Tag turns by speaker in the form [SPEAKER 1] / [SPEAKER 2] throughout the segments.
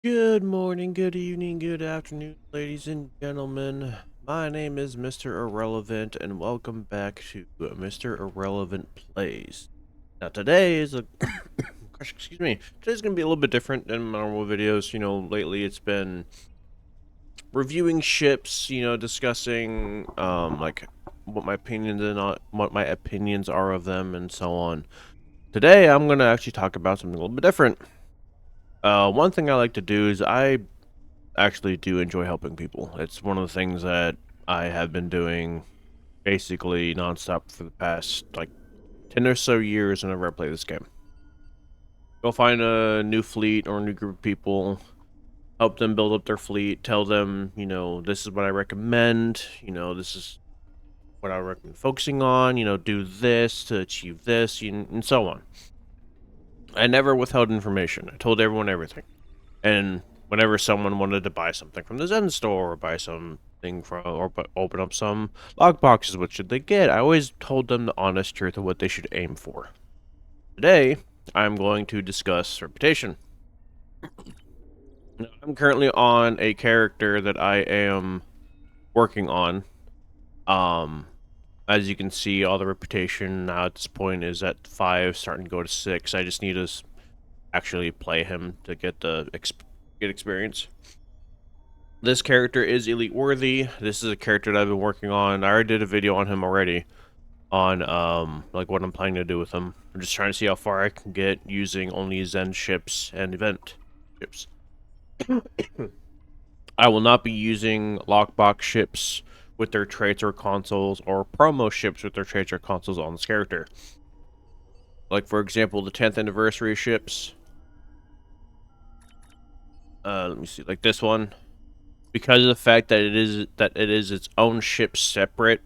[SPEAKER 1] Good morning, good evening, good afternoon, ladies and gentlemen. My name is Mr. Irrelevant, and welcome back to Mr. Irrelevant Plays. Now, today is a. Gosh, excuse me. Today's gonna be a little bit different than my normal videos. Lately it's been reviewing ships, discussing, like, what my opinions and what my opinions are of them, and so on. Today, I'm gonna actually talk about something a little bit different. One thing I like to do is I actually do enjoy helping people. It's one of the things that I have been doing basically nonstop for the past like 10 or so years whenever I play this game. Go find a new fleet or a new group of people, help them build up their fleet, tell them, this is what I recommend, this is what I recommend focusing on, do this to achieve this, and so on. I never withheld information. I told everyone everything. And whenever someone wanted to buy something from the Zen store or buy something from or open up some log boxes, what should they get? I always told them the honest truth of what they should aim for. Today, I'm going to discuss reputation. Now, I'm currently on a character that I am working on. Um, as you can see, all the reputation now at this point is at 5, starting to go to 6. I just need to actually play him to get the get experience. This character is Elite Worthy. This is a character that I've been working on. I already did a video on him already, on like what I'm planning to do with him. I'm just trying to see how far I can get using only Zen ships and event ships. I will not be using lockbox ships with their traits or consoles, or promo ships with their traits or consoles on this character. Like, for example, the 10th anniversary ships. Let me see, like this one. Because of the fact that it is its own ship separate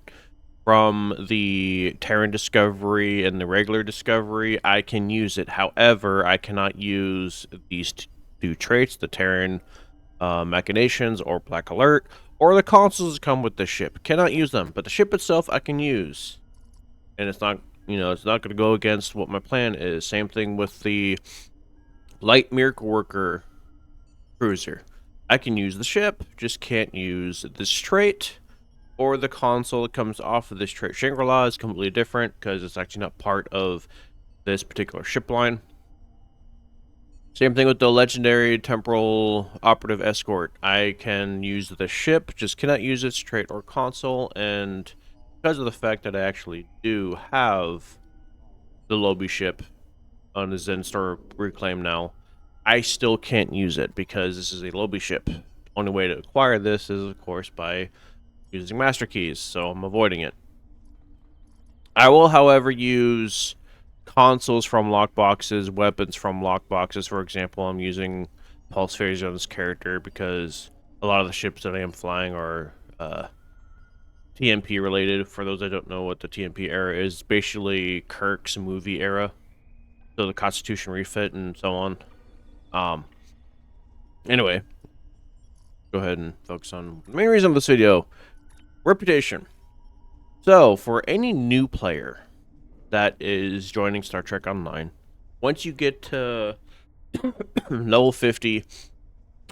[SPEAKER 1] from the Terran Discovery and the regular Discovery, I can use it. However, I cannot use these two traits, the Terran Machinations or Black Alert, or the consoles that come with the ship. Cannot use them, but the ship itself I can use. And it's not, it's not going to go against what my plan is. Same thing with the Light Miracle Worker cruiser. I can use the ship, just can't use this trait or the console that comes off of this trait. Shangri-La is completely different because it's actually not part of this particular ship line. Same thing with the legendary temporal operative escort. I can use the ship, just cannot use its trait or console, and because of the fact that I actually do have the Lobby ship on the Zen Star Reclaim now, I still can't use it because this is a Lobby ship. The only way to acquire this is, of course, by using master keys, so I'm avoiding it. I will, however, use consoles from lockboxes, weapons from lockboxes. For example, I'm using Pulse Phase on this character because a lot of the ships that I am flying are TMP related. For those that don't know what the TMP era is, basically Kirk's movie era. So the Constitution refit and so on. Anyway, go ahead and focus on the main reason of this video. Reputation. So, for any new player that is joining Star Trek Online, once you get to level 50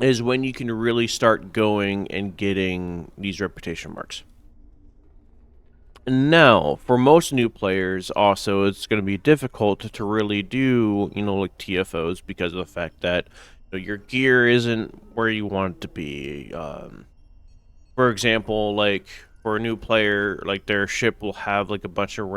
[SPEAKER 1] is when you can really start going and getting these reputation marks. Now, for most new players, also, it's going to be difficult to really do, like TFOs because of the fact that your gear isn't where you want it to be. For example, like, for a new player, like, their ship will have, like, a bunch of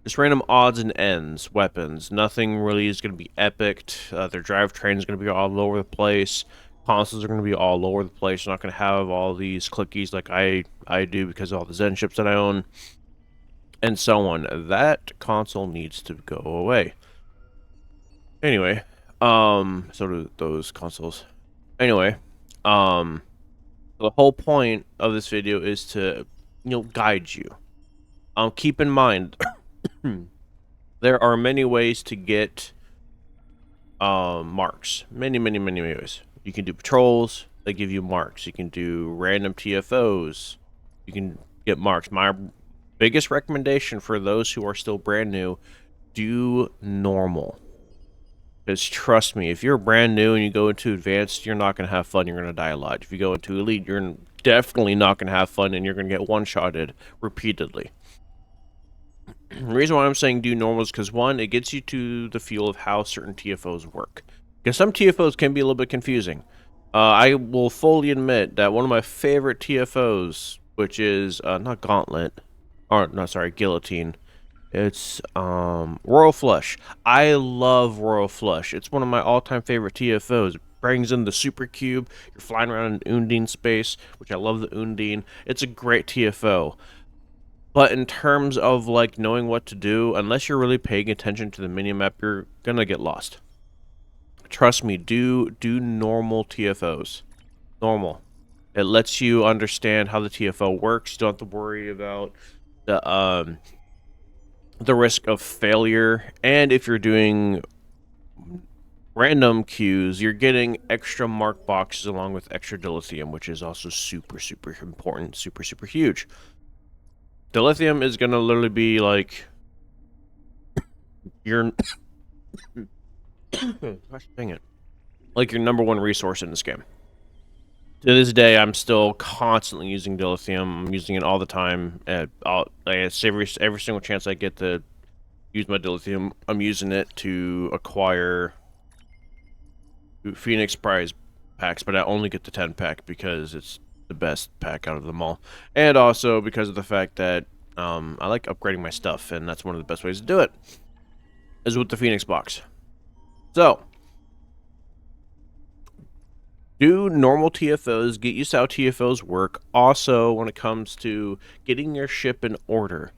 [SPEAKER 1] just random odds and ends weapons. Nothing really is going to be epic. Their drivetrain is going to be all over the place. Consoles are going to be all over the place. You're not going to have all these clickies like I do because of all the Zen ships that I own, and so on. That console needs to go away. Anyway, so do those consoles. Anyway, the whole point of this video is to, guide you. Keep in mind, there are many ways to get marks. Many ways. You can do patrols, they give you marks. You can do random TFOs, you can get marks. My biggest recommendation for those who are still brand new, do normal. Because trust me, if you're brand new and you go into advanced, you're not going to have fun. You're going to die a lot. If you go into elite, you're definitely not going to have fun, and you're going to get one-shotted repeatedly. The reason why I'm saying do normal is because, one, it gets you to the feel of how certain TFOs work. Because some TFOs can be a little bit confusing. I will fully admit that one of my favorite TFOs, which is not Gauntlet, or no, sorry, Guillotine. It's Royal Flush. I love Royal Flush. It's one of my all-time favorite TFOs. It brings in the super cube. You're flying around in Undine space, which I love the Undine. It's a great TFO. But in terms of like knowing what to do, unless you're really paying attention to the minimap, you're gonna get lost. Trust me, do normal TFOs. Normal. It lets you understand how the TFO works. You don't have to worry about the risk of failure. And if you're doing random queues, you're getting extra mark boxes along with extra dilithium, which is also super important, super huge. Dilithium is gonna literally be like your gosh dang it, like your number 1 resource in this game. To this day, I'm still constantly using dilithium. I'm using it all the time. Every single chance I get to use my dilithium, I'm using it to acquire Phoenix Prize packs, but I only get the 10 pack because it's the best pack out of them all, and also because of the fact that I like upgrading my stuff, and that's one of the best ways to do it, is with the Phoenix box. So, do normal TFOs, get used to how TFOs work. Also, when it comes to getting your ship in order,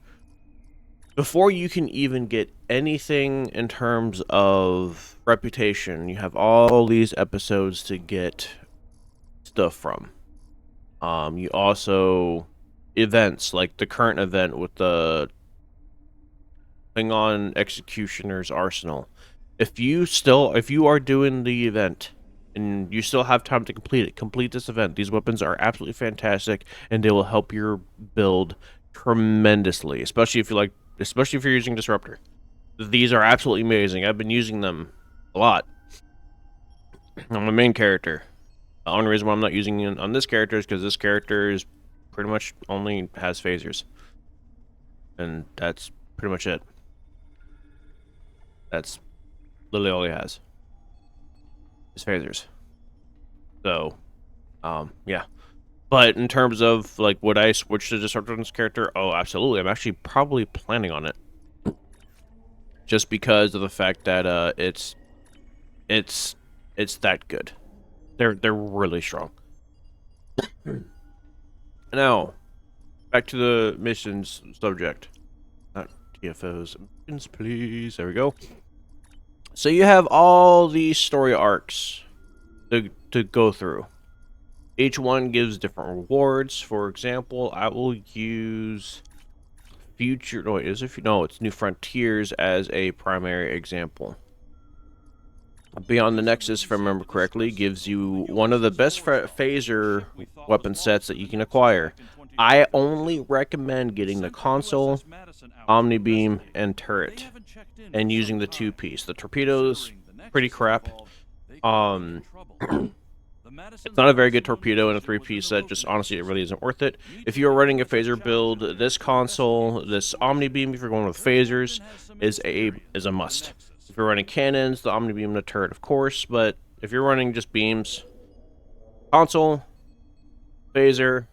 [SPEAKER 1] before you can even get anything in terms of reputation, you have all these episodes to get stuff from. You also events like the current event with the Klingon Executioner's Arsenal. If you are doing the event and you still have time to complete this event. These weapons are absolutely fantastic, and they will help your build tremendously, especially if you're using Disruptor. These are absolutely amazing. I've been using them a lot on my main character. The only reason why I'm not using it on this character is because this character is pretty much only has phasers. And that's pretty much it. That's literally all he has. Is phasers. So, yeah. But in terms of, like, would I switch to Disruptor on this character? Oh, absolutely. I'm actually probably planning on it. Just because of the fact that, it's that good. They're really strong. Now, back to the missions subject. Not TFOs. Missions, please. There we go. So you have all these story arcs to go through. Each one gives different rewards. For example, I will use Future... No, it's New Frontiers as a primary example. Beyond the Nexus, if I remember correctly, gives you one of the best phaser weapon sets that you can acquire. I only recommend getting the console, Omni-Beam, and turret, and using the 2-piece. The torpedo's pretty crap. It's not a very good torpedo in a 3-piece set. Just honestly, it really isn't worth it. If you're running a phaser build, this console, this Omni-Beam, if you're going with phasers, is a must. If you're running cannons, the Omni-Beam and the turret, of course, but if you're running just beams, console, phaser,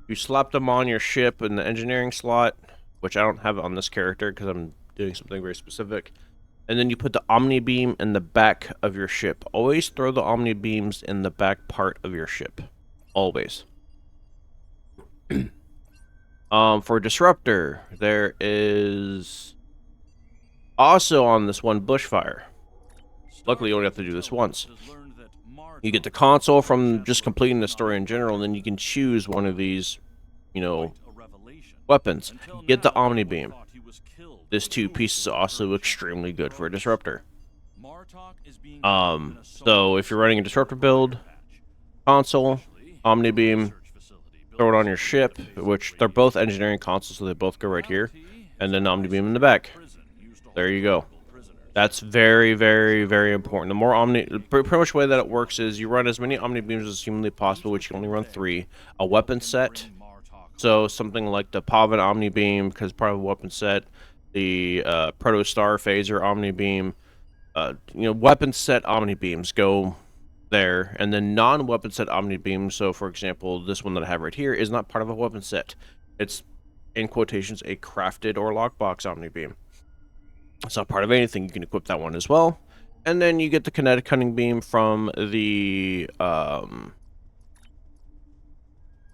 [SPEAKER 1] you slap them on your ship in the engineering slot, which I don't have on this character because I'm doing something very specific, and then you put the Omni-Beam in the back of your ship. Always throw the Omni-Beams in the back part of your ship. Always. For Disruptor, there is... also on this one, Bushfire. Luckily, you only have to do this once. You get the console from just completing the story in general, and then you can choose one of these, weapons. Get the Omni-Beam. This 2-piece is also extremely good for a Disruptor. So if you're running a Disruptor build, console, Omni-Beam, throw it on your ship, which they're both engineering consoles, so they both go right here, and then Omni-Beam in the back. There you go. That's very, very, very important. The more pretty much the way that it works is you run as many Omni Beams as humanly possible, which you can only run 3. A weapon set, so something like the Pavin Omni Beam, because part of the weapon set, the Proto Star Phaser Omni Beam, weapon set Omni Beams go there, and then non-weapon set Omni Beams. So, for example, this one that I have right here is not part of a weapon set. It's, in quotations, a crafted or lockbox Omni Beam. It's not part of anything. You can equip that one as well. And then you get the kinetic cutting beam from the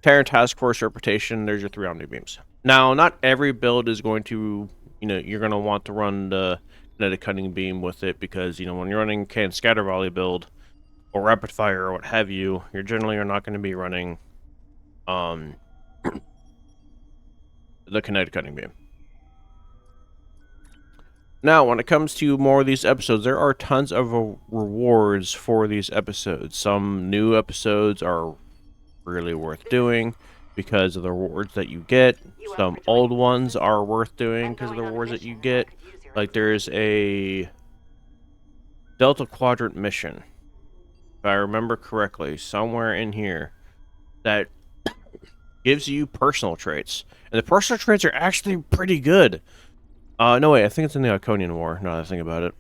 [SPEAKER 1] Terran Task Force reputation. There's your 3 Omni Beams. Now, not every build is going to, you're going to want to run the kinetic cutting beam with it, because, when you're running Can Scatter Volley build or rapid fire or what have you, you're generally not going to be running the kinetic cutting beam. Now, when it comes to more of these episodes, there are tons of rewards for these episodes. Some new episodes are really worth doing because of the rewards that you get. Some old ones are worth doing because of the rewards that you get. Like, there's a Delta Quadrant mission, if I remember correctly, somewhere in here, that gives you personal traits. And the personal traits are actually pretty good. No, wait, I think it's in the Iconian War, now that I think about it.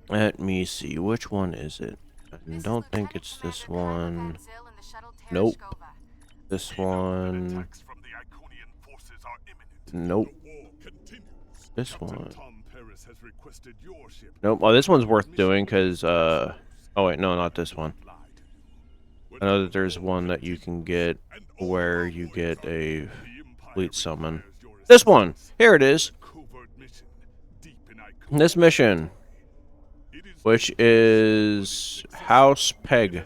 [SPEAKER 1] Let me see, which one is it? I don't think it's this one. Nope. This one. Nope. This one. Nope. Oh, this one's worth doing because, oh wait, no, not this one. I know that there's one that you can get where you get a fleet summon. This one! Here it is! This mission, which is House Peg,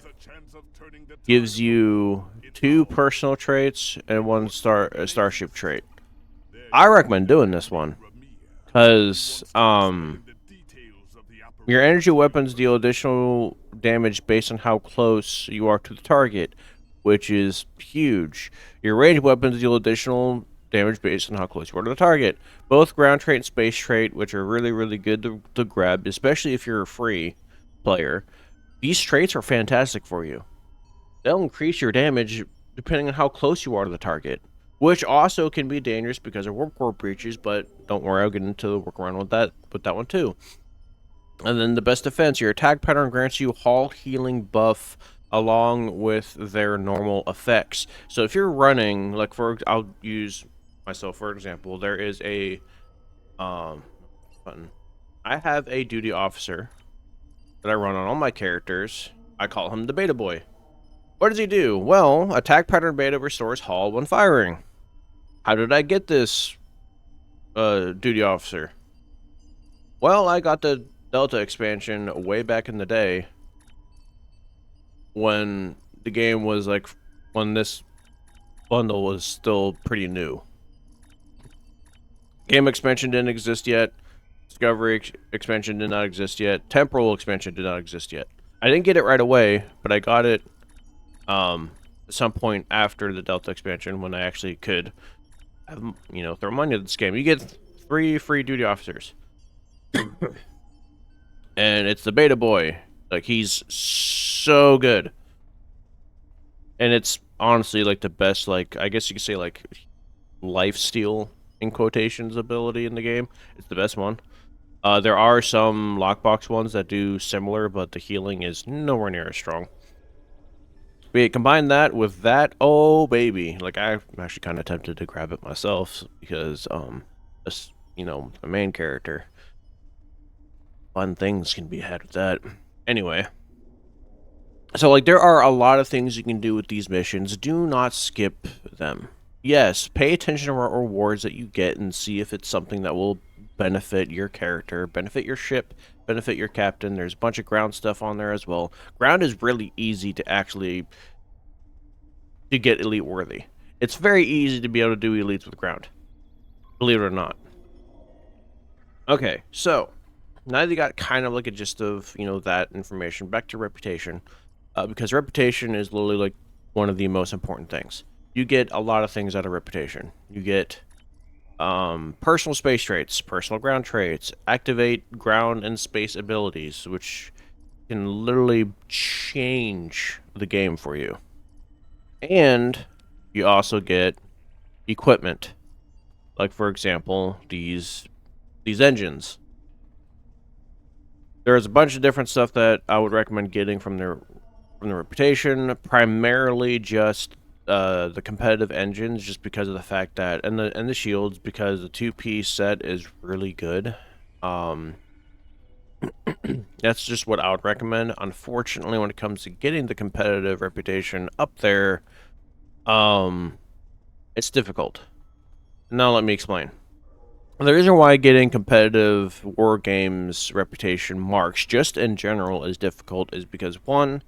[SPEAKER 1] gives you 2 personal traits and 1 starship trait. I recommend doing this one because your energy weapons deal additional damage based on how close you are to the target, which is huge. Your ranged weapons deal additional damage based on how close you are to the target. Both ground trait and space trait, which are really, really good to grab, especially if you're a free player. These traits are fantastic for you. They'll increase your damage depending on how close you are to the target, which also can be dangerous because of warp core breaches, but don't worry, I'll get into the workaround with that one too. And then the best defense, your attack pattern grants you halt healing buff along with their normal effects. So if you're running, like, I'll use myself for example, there is a button. I have a duty officer that I run on all my characters. I call him the Beta Boy. What does he do? Well, attack pattern beta restores hull when firing. How did I get this duty officer? Well, I got the Delta expansion way back in the day when the game was like, when this bundle was still pretty new. Game expansion didn't exist yet. Discovery expansion did not exist yet. Temporal expansion did not exist yet. I didn't get it right away, but I got it at some point after the Delta expansion when I actually could have, throw money at this game. You get 3 free duty officers. And it's the Beta Boy. Like, he's so good. And it's honestly like the best, like, I guess you could say, like, lifesteal in quotations ability in the game. It's the best one. There are some lockbox ones that do similar, but the healing is nowhere near as strong. But yeah, combine that with that, oh baby. Like, I'm actually kind of tempted to grab it myself because, this, the main character. Fun things can be had with that. Anyway. So, like, there are a lot of things you can do with these missions. Do not skip them. Yes, pay attention to what rewards that you get and see if it's something that will benefit your character, benefit your ship, benefit your captain. There's a bunch of ground stuff on there as well. Ground is really easy to actually get elite worthy. It's very easy to be able to do elites with ground, believe it or not. Okay, so now that you got kind of like a gist of, that information, back to reputation, because reputation is literally like one of the most important things. You get a lot of things out of reputation. You get Personal space traits, personal ground traits, activate ground and space abilities, which can literally change the game for you. And you also get equipment, like for example, these engines. There's a bunch of different stuff that I would recommend getting from the reputation, primarily just the competitive engines, just because of the fact that and the shields, because the 2-piece set is really good. That's just what I would recommend. Unfortunately, when it comes to getting the competitive reputation up there, it's difficult. Now let me explain. The reason why getting competitive war games reputation marks just in general is difficult is because one,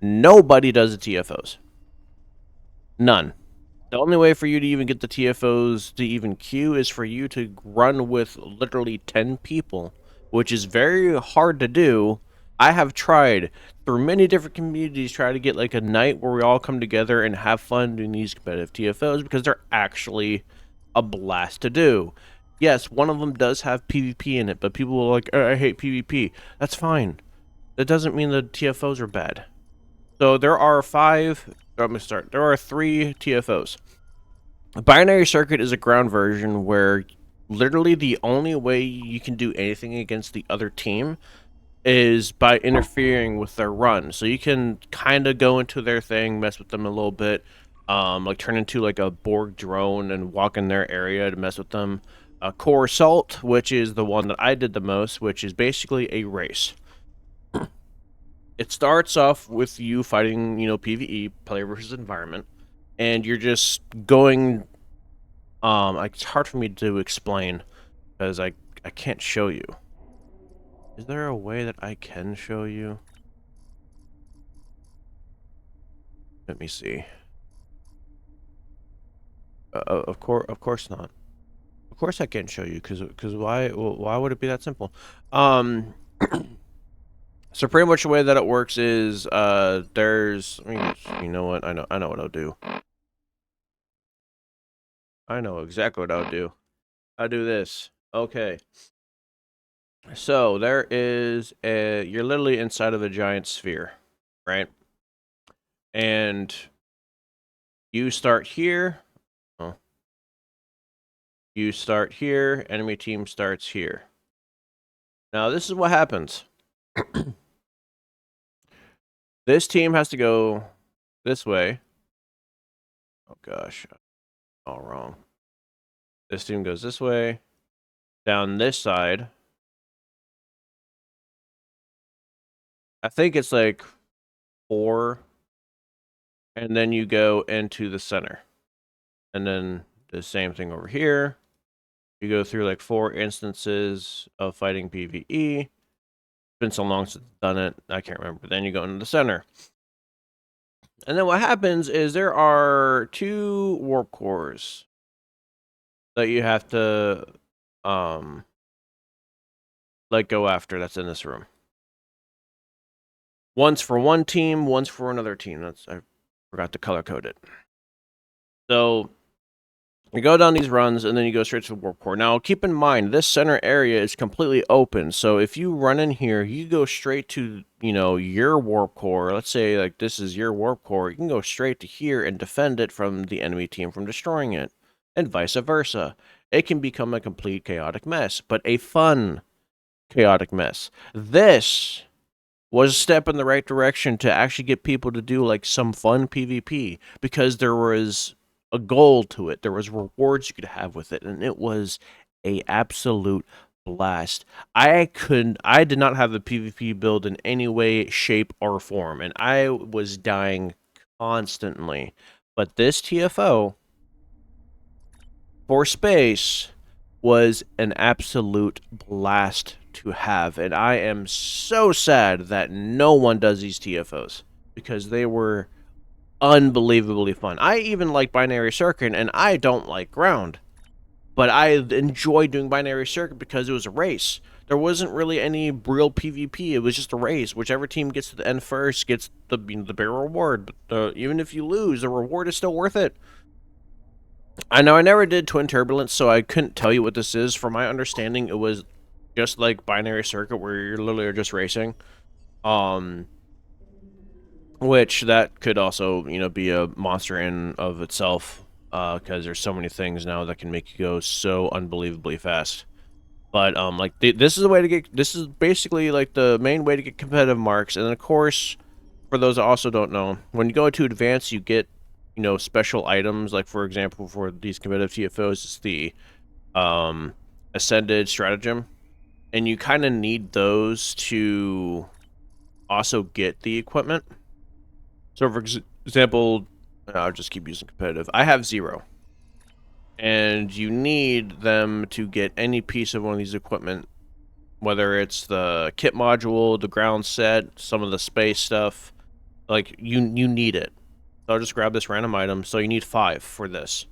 [SPEAKER 1] nobody does the TFOs. None. The only way for you to even get the TFOs to even queue is for you to run with literally 10 people, which is very hard to do. I have tried through many different communities, try to get like a night where we all come together and have fun doing these competitive TFOs because they're actually a blast to do. Yes, one of them does have PvP in it, but people are like, I hate PvP. That's fine. That doesn't mean the TFOs are bad. So there are there are 3 TFOs. A binary circuit is a ground version where literally the only way you can do anything against the other team is by interfering with their run. So you can kind of go into their thing, mess with them a little bit, like turn into like a Borg drone and walk in their area to mess with them. Core Assault, which is the one that I did the most, which is basically a race. It starts off with you fighting, PvE, player versus environment, and you're just going. It's hard for me to explain because I can't show you. Is there a way that I can show you? Let me see. Of course not. Of course I can't show you because why would it be that simple? So pretty much the way that it works is there's you know what, I know what I'll do. I know exactly what I'll do. I'll do this. Okay. So there is you're literally inside of a giant sphere, right? And you start here. Oh. You start here, enemy team starts here. Now this is what happens. This team has to go this way. Oh gosh. All wrong. This team goes this way. Down this side. I think it's like 4. And then you go into the center. And then the same thing over here. You go through like 4 instances of fighting PvE. It's been so long since I've done it, I can't remember. Then you go into the center. And then what happens is there are 2 warp cores that you have to like go after that's in this room. One's for one team, one's for another team. I forgot to color code it. So you go down these runs, and then you go straight to the warp core. Now, keep in mind, this center area is completely open. So if you run in here, you go straight to, your warp core. Let's say, like, this is your warp core. You can go straight to here and defend it from the enemy team from destroying it, and vice versa. It can become a complete chaotic mess, but a fun chaotic mess. This was a step in the right direction to actually get people to do, like, some fun PvP, because there was a goal to it. There was rewards you could have with it, and it was a absolute blast. I did not have the PvP build in any way, shape, or form, and I was dying constantly. But this TFO for space was an absolute blast to have, and I am so sad that no one does these TFOs because they were unbelievably fun. I even like binary circuit, and I don't like ground, but I enjoy doing binary circuit because it was a race. There wasn't really any real PvP. It was just a race. Whichever team gets to the end first gets the bigger reward. But even if you lose, the reward is still worth it. I know I never did Twin Turbulence, so I couldn't tell you what this is. From my understanding, it was just like Binary Circuit, where you're literally just racing. Um, which that could also, be a monster in of itself, because there's so many things now that can make you go so unbelievably fast. But like this is the way to get. This is basically like the main way to get competitive marks, and then of course, for those that also don't know, when you go to advanced, you get special items. Like for example, for these competitive TFOs, it's the ascended stratagem, and you kind of need those to also get the equipment. So for example, I'll just keep using competitive. I have 0. And you need them to get any piece of one of these equipment, whether it's the kit module, the ground set, some of the space stuff. Like, you need it. So I'll just grab this random item. So you need 5 for this.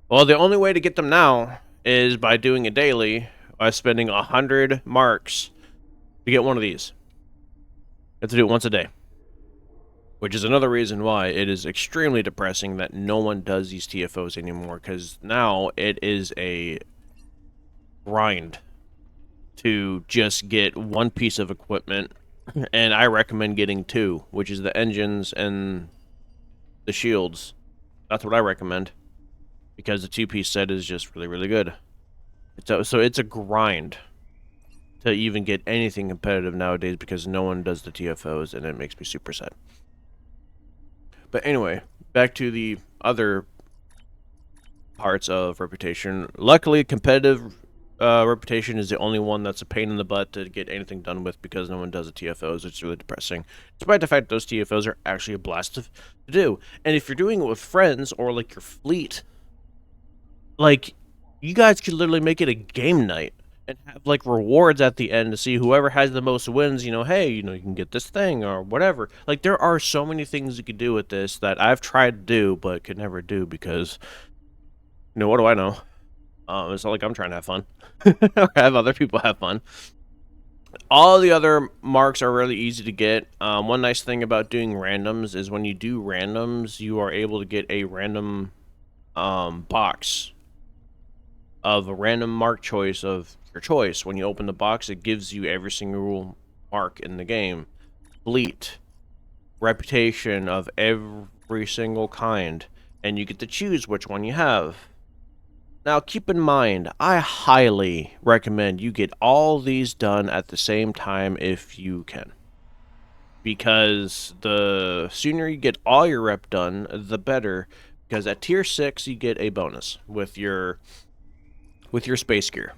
[SPEAKER 1] Well, the only way to get them now is by doing a daily, by spending 100 marks to get one of these. You have to do it once a day. Which is another reason why it is extremely depressing that no one does these TFOs anymore, because now it is a grind to just get one piece of equipment, and I recommend getting 2, which is the engines and the shields. That's what I recommend, because the 2-piece set is just really, really good. So it's a grind to even get anything competitive nowadays, because no one does the TFOs, and it makes me super sad. But anyway, back to the other parts of reputation. Luckily, competitive reputation is the only one that's a pain in the butt to get anything done with, because no one does the TFOs. It's really depressing, despite the fact that those TFOs are actually a blast to do. And if you're doing it with friends or like your fleet, like, you guys could literally make it a game night and have like rewards at the end to see whoever has the most wins. Hey, you can get this thing or whatever. Like, there are so many things you could do with this that I've tried to do but could never do, because what do I know? It's not like I'm trying to have fun or have other people have fun. All the other marks are really easy to get. One nice thing about doing randoms is when you do randoms, you are able to get a random box of a random mark choice of your choice. When you open the box, it gives you every single mark in the game. Fleet, reputation of every single kind, and you get to choose which one you have. Now, keep in mind, I highly recommend you get all these done at the same time if you can, because the sooner you get all your rep done, the better, because at tier 6, you get a bonus with your space gear.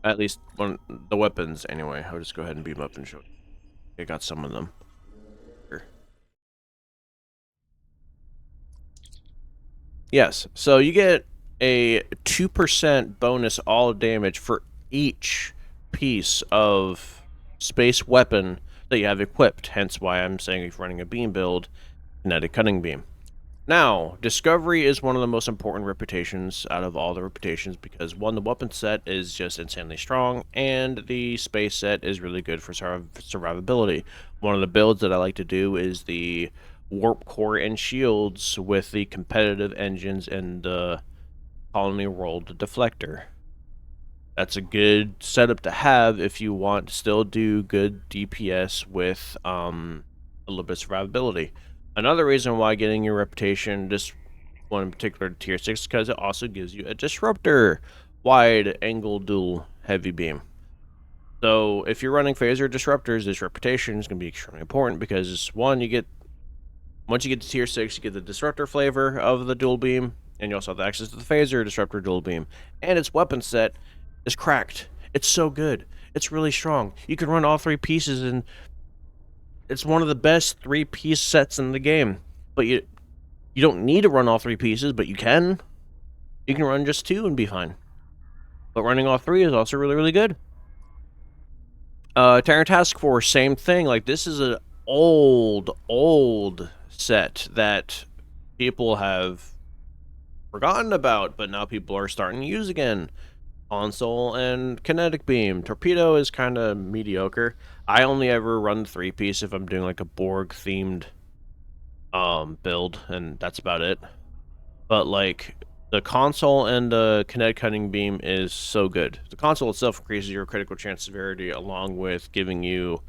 [SPEAKER 1] At least one the weapons, anyway. I'll just go ahead and beam up and show you. I got some of them. Here. Yes, so you get a 2% bonus all damage for each piece of space weapon that you have equipped, hence why I'm saying if you're running a beam build, kinetic cutting beam. Now, discovery is one of the most important reputations out of all the reputations, because one, the weapon set is just insanely strong, and the space set is really good for survivability. One of the builds that I like to do is the warp core and shields with the competitive engines and the colony rolled deflector. That's a good setup to have if you want to still do good DPS with a little bit of survivability. Another reason why getting your reputation, this one in particular, tier 6, because it also gives you a disruptor, wide angle dual heavy beam. So if you're running phaser disruptors, this reputation is going to be extremely important, because one, once you get to tier 6, you get the disruptor flavor of the dual beam, and you also have access to the phaser disruptor dual beam. And its weapon set is cracked. It's so good. It's really strong. You can run all 3 pieces, and it's one of the best 3-piece sets in the game. But you don't need to run all 3 pieces, but you can. You can run just 2 and be fine. But running all 3 is also really, really good. Terran Task Force, same thing. Like, this is an old set that people have forgotten about, but now people are starting to use again. Console and kinetic beam. Torpedo is kind of mediocre. I only ever run 3-piece if I'm doing like a Borg themed build, and that's about it. But like, The console and the kinetic cutting beam is so good. The console itself increases your critical chance severity along with giving you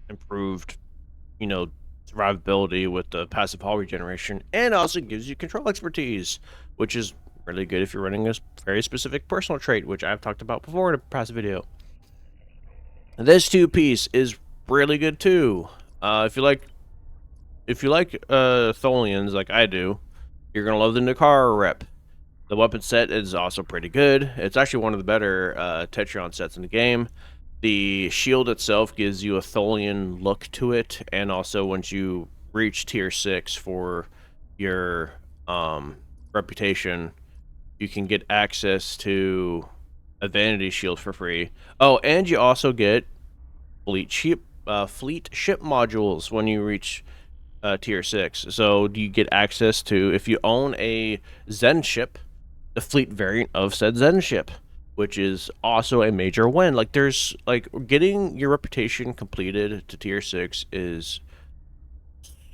[SPEAKER 1] improved, survivability with the passive hull regeneration, and also gives you control expertise, which is really good if you're running a very specific personal trait, which I've talked about before in a past video. This two-piece is really good too. If you like Tholians like I do, you're gonna love the Nakara rep. The weapon set is also pretty good. It's actually one of the better Tetrion sets in the game. The shield itself gives you a Tholian look to it, and also once you reach tier 6 for your reputation, you can get access to a vanity shield for free. Oh, and you also get fleet ship modules when you reach tier 6. So you get access to, if you own a Zen ship, the fleet variant of said Zen ship, which is also a major win. Like, there's, like, getting your reputation completed to tier 6 is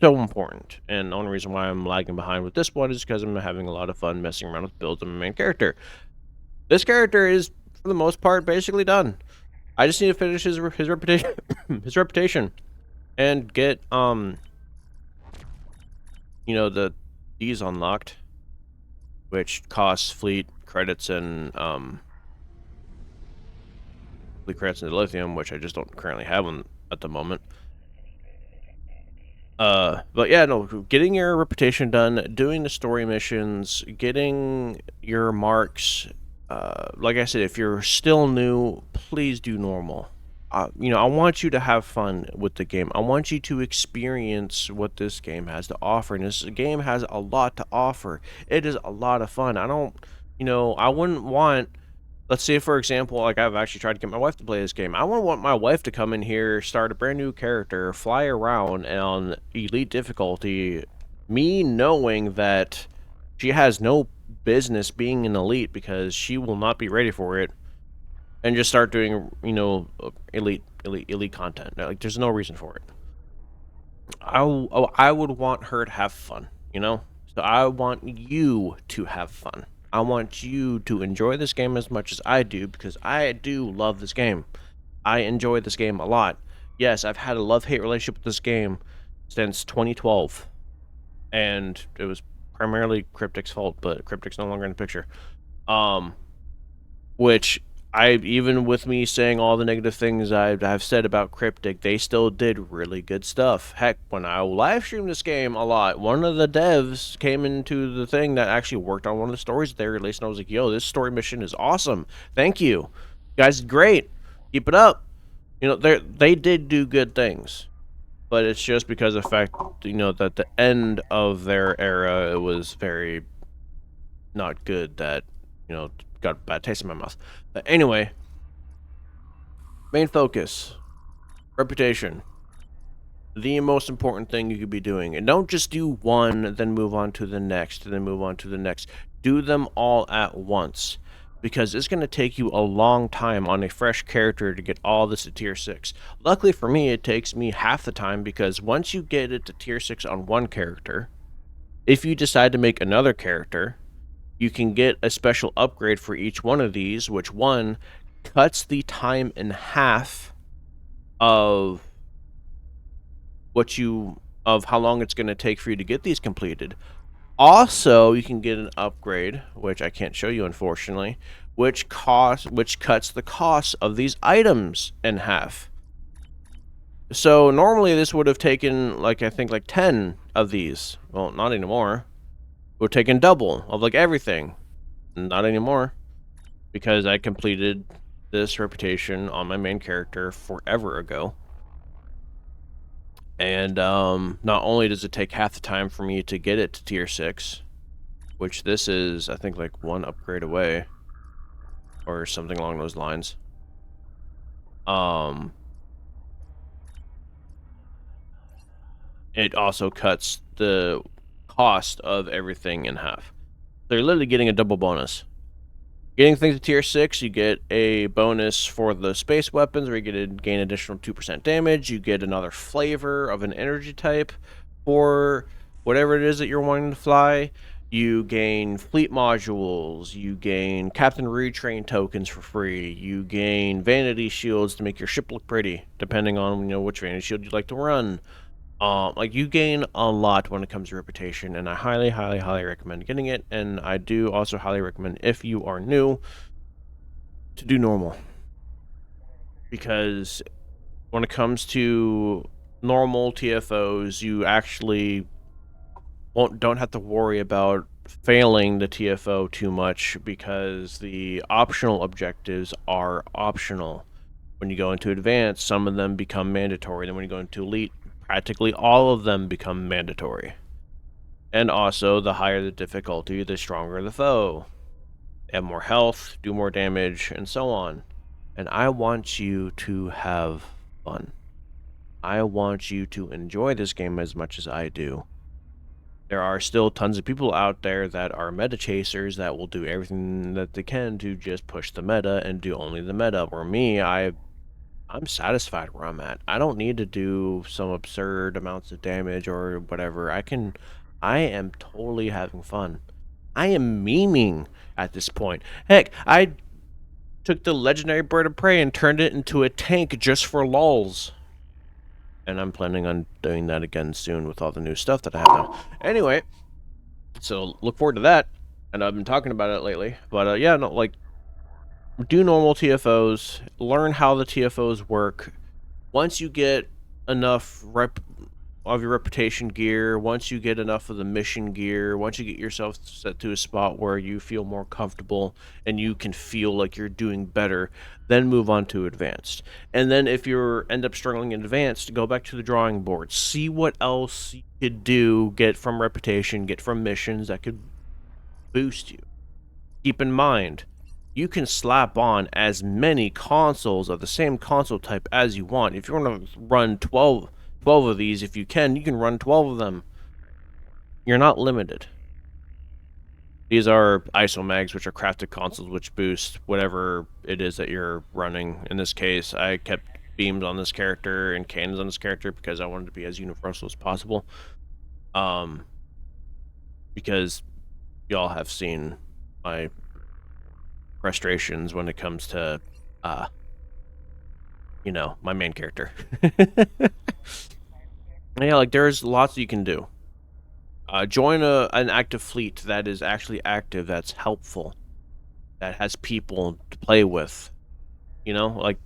[SPEAKER 1] so important. And the only reason why I'm lagging behind with this one is because I'm having a lot of fun messing around with builds of my main character. This character is, for the most part, basically done. I just need to finish his reputation, his reputation, and get these unlocked, which costs fleet credits and fleet credits and lithium, which I just don't currently have one at the moment. But yeah, no, getting your reputation done, doing the story missions, getting your marks. Like I said, if you're still new, please do normal. I want you to have fun with the game. I want you to experience what this game has to offer. And this game has a lot to offer. It is a lot of fun. I wouldn't want, let's say, for example, like I've actually tried to get my wife to play this game. I wouldn't want my wife to come in here, start a brand new character, fly around on elite difficulty, me knowing that she has no business being an elite because she will not be ready for it, and just start doing, elite content. Like, there's no reason for it. I would want her to have fun, So I want you to have fun. I want you to enjoy this game as much as I do, because I do love this game. I enjoy this game a lot. Yes, I've had a love-hate relationship with this game since 2012. And it was primarily Cryptic's fault, but Cryptic's no longer in the picture. Which, even with me saying all the negative things I've said about Cryptic, they still did really good stuff. Heck, when I live streamed this game a lot, one of the devs came into the thing that actually worked on one of the stories that they released, and I was like, yo, this story mission is awesome. Thank you. You guys, great. Keep it up. They did do good things. But it's just because of the fact, that the end of their era, it was very not good, that, got a bad taste in my mouth. But anyway, main focus, reputation. The most important thing you could be doing. And don't just do one, then move on to the next, and then move on to the next. Do them all at once, because it's going to take you a long time on a fresh character to get all this to tier 6. Luckily for me, it takes me half the time, because once you get it to tier 6 on one character, if you decide to make another character, you can get a special upgrade for each one of these, which one cuts the time in half of how long it's going to take for you to get these completed. Also, you can get an upgrade, which I can't show you, unfortunately, which cuts the cost of these items in half. So normally this would have taken, I think 10 of these. Well, not anymore. It would have taken double of everything. Not anymore, because I completed this reputation on my main character forever ago. And not only does it take half the time for me to get it to tier 6, which this is, I think, one upgrade away, or something along those lines. It also cuts the cost of everything in half. They're literally getting a double bonus. Getting things to tier 6, you get a bonus for the space weapons, where you gain additional 2% damage. You get another flavor of an energy type for whatever it is that you're wanting to fly. You gain fleet modules, you gain Captain Retrain tokens for free, you gain vanity shields to make your ship look pretty, depending on which vanity shield you'd like to run. Like you gain a lot when it comes to reputation, and I highly, highly, highly recommend getting it. And I do also highly recommend, if you are new, to do normal, because when it comes to normal TFOs, you actually don't have to worry about failing the TFO too much, because the optional objectives are optional. When you go into advanced, some of them become mandatory. Then when you go into elite, practically all of them become mandatory. And also, the higher the difficulty, the stronger the foe. They have more health, do more damage, and so on. And I want you to have fun. I want you to enjoy this game as much as I do. There are still tons of people out there that are meta chasers that will do everything that they can to just push the meta and do only the meta. Where me, I'm satisfied where I'm at. I don't need to do some absurd amounts of damage or whatever. I am totally having fun. I am memeing at this point. Heck, I took the legendary bird of prey and turned it into a tank just for lulz. And I'm planning on doing that again soon with all the new stuff that I have now. Anyway, so look forward to that. And I've been talking about it lately. But yeah, no, like, do normal TFOs. Learn how the TFOs work. Once you get enough of your reputation gear, once you get enough of the mission gear, once you get yourself set to a spot where you feel more comfortable and you can feel like you're doing better, then move on to advanced. And then if you end up struggling in advanced, go back to the drawing board. See what else you could do, get from reputation, get from missions that could boost you. Keep in mind, you can slap on as many consoles of the same console type as you want. If you want to run 12 of these, if you can run 12 of them. You're not limited. These are ISO mags, which are crafted consoles, which boost whatever it is that you're running. In this case, I kept beams on this character and cannons on this character because I wanted to be as universal as possible. Because y'all have seen my frustrations when it comes to, my main character. Yeah, like, there's lots you can do. Join an active fleet that is actually active, that's helpful, that has people to play with. Like,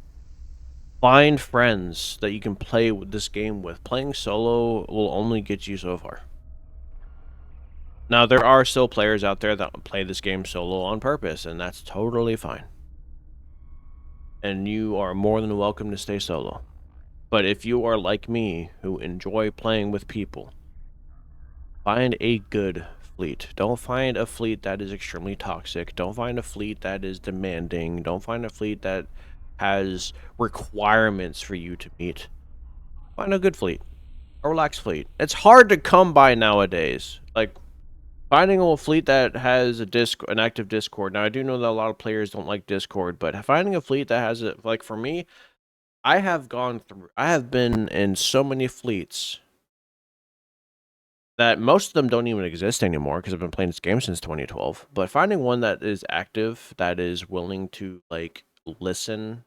[SPEAKER 1] find friends that you can play with this game with. Playing solo will only get you so far. Now, there are still players out there that play this game solo on purpose, and that's totally fine. And you are more than welcome to stay solo. But if you are like me, who enjoy playing with people, find a good fleet. Don't find a fleet that is extremely toxic. Don't find a fleet that is demanding. Don't find a fleet that has requirements for you to meet. Find a good fleet. A relaxed fleet. It's hard to come by nowadays. Like, finding a fleet that has an active Discord. Now, I do know that a lot of players don't like Discord, but finding a fleet that has it, like, for me, I have been in so many fleets that most of them don't even exist anymore because I've been playing this game since 2012. But finding one that is active, that is willing to, like, listen,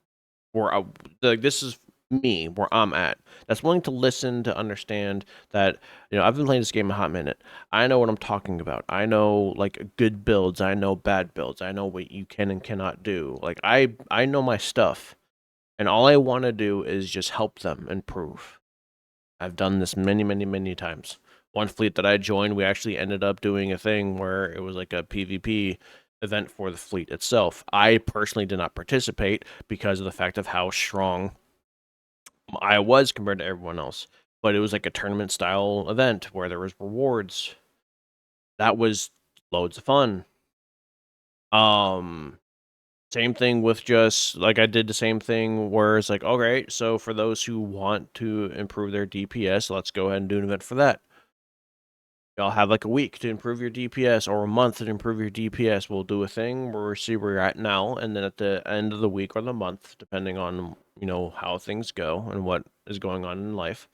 [SPEAKER 1] or like, this is me where I'm at, that's willing to listen, to understand that, I've been playing this game a hot minute. I know what I'm talking about. I know, like, good builds. I know bad builds. I know what you can and cannot do. Like, I know my stuff, and all I want to do is just help them improve. I've done this many, many, many times. One fleet that I joined, we actually ended up doing a thing where it was like a PvP event for the fleet itself. I personally did not participate because of the fact of how strong I was compared to everyone else. But it was like a tournament style event where there was rewards. That was loads of fun. Same thing with, just like, I did the same thing where it's like, all right, so for those who want to improve their DPS, let's go ahead and do an event for that. Y'all have like a week to improve your DPS, or a month to improve your DPS. We'll do a thing where we see where you're at now, and then at the end of the week or the month, depending on how things go and what is going on in life,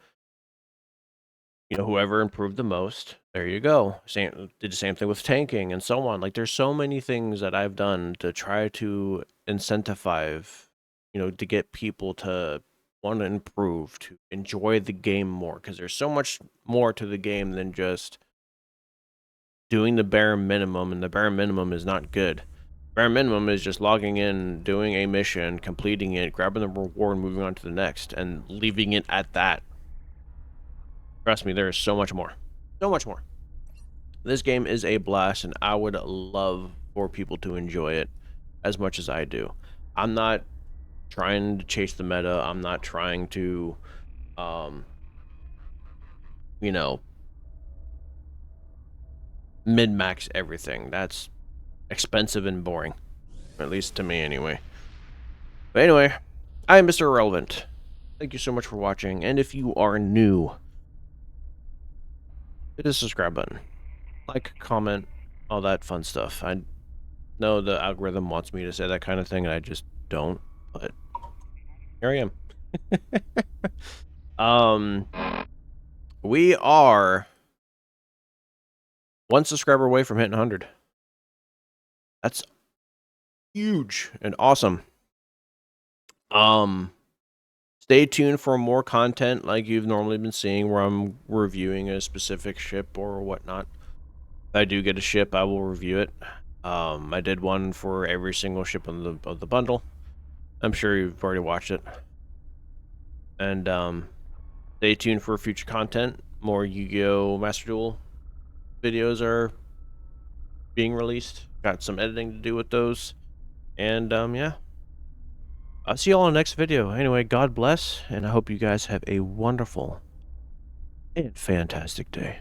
[SPEAKER 1] You know, whoever improved the most, there you go. Did the same thing with tanking and so on. Like, there's so many things that I've done to try to incentivize, you know, to get people to want to improve, to enjoy the game more, because there's so much more to the game than just doing the bare minimum, and the bare minimum is not good. Bare minimum is just logging in, doing a mission, completing it, grabbing the reward, moving on to the next, and leaving it at that. Trust me, there is so much more. So much more. This game is a blast, and I would love for people to enjoy it as much as I do. I'm not trying to chase the meta. I'm not trying to, you know, min-max everything. That's expensive and boring. At least to me, anyway. But anyway, I am Mr. Irrelevant. Thank you so much for watching, and if you are new, hit the subscribe button. Like, comment, all that fun stuff. I know the algorithm wants me to say that kind of thing, and I just don't, but here I am. We are one subscriber away from hitting 100. That's huge and awesome. Stay tuned for more content like you've normally been seeing, where I'm reviewing a specific ship or whatnot. If I do get a ship, I will review it. I did one for every single ship of the bundle. I'm sure you've already watched it. And stay tuned for future content. More Yu-Gi-Oh! Master Duel videos are being released. Got some editing to do with those. And yeah. I'll see you all in the next video. Anyway, God bless, and I hope you guys have a wonderful and fantastic day.